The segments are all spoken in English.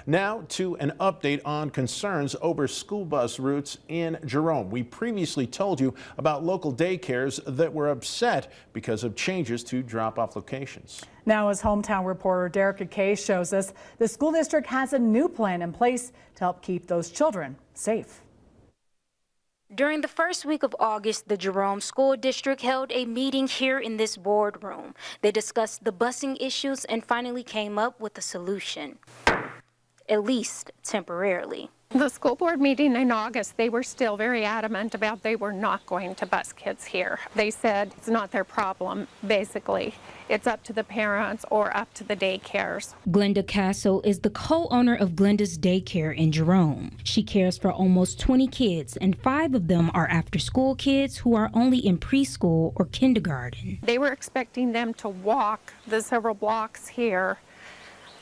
Now to an update on concerns over school bus routes in Jerome. We previously told you about local daycares that were upset because of changes to drop-off locations. Now, as hometown reporter Derek Kay shows us, the school district has a new plan in place to help keep those children safe. During the first week of August, the Jerome School District held a meeting here in this boardroom. They discussed the busing issues and finally came up with a solution, at least temporarily. The school board meeting in August, they were still very adamant about they were not going to bus kids here. They said it's not their problem, basically. It's up to the parents or up to the daycares. Glenda Castle is the co-owner of Glenda's Daycare in Jerome. She cares for almost 20 kids, and 5 of them are after-school kids who are only in preschool or kindergarten. They were expecting them to walk the several blocks here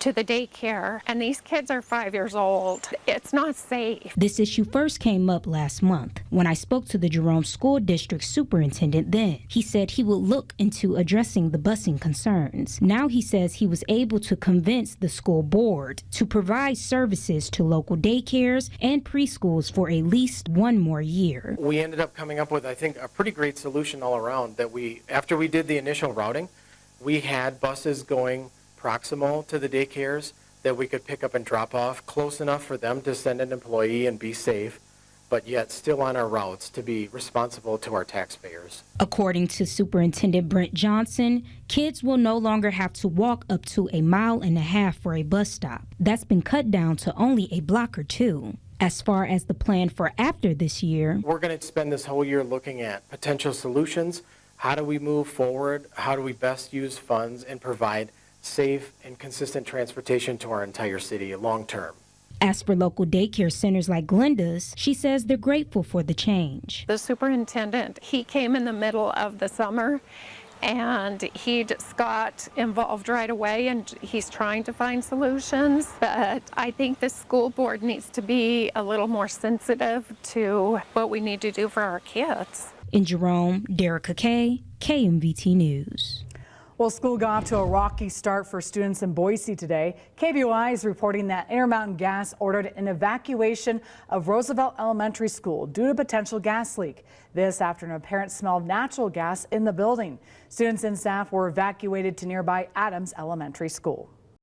to the daycare, and these kids are 5 years old. It's not safe. This issue first came up last month when I spoke to the Jerome School District superintendent then. He said he would look into addressing the busing concerns. Now he says he was able to convince the school board to provide services to local daycares and preschools for at least 1 more year. We ended up coming up with, I think, a pretty great solution all around that after we did the initial routing, we had buses going proximal to the daycares that we could pick up and drop off, close enough for them to send an employee and be safe, but yet still on our routes to be responsible to our taxpayers. According to Superintendent Brent Johnson, kids will no longer have to walk up to 1.5 miles for a bus stop. That's been cut down to only a block or 2. As far as the plan for after this year, we're going to spend this whole year looking at potential solutions. How do we move forward? How do we best use funds and provide safe and consistent transportation to our entire city long term? As for local daycare centers like Glenda's, she says they're grateful for the change. The superintendent, he came in the middle of the summer and he just got involved right away, and he's trying to find solutions. But I think the school board needs to be a little more sensitive to what we need to do for our kids. In Jerome, Derek Kay, KMVT News. Well, school got off to a rocky start for students in Boise today. KBOI is reporting that Intermountain Gas ordered an evacuation of Roosevelt Elementary School due to potential gas leak. This after an apparent smell of natural gas in the building. Students and staff were evacuated to nearby Adams Elementary School.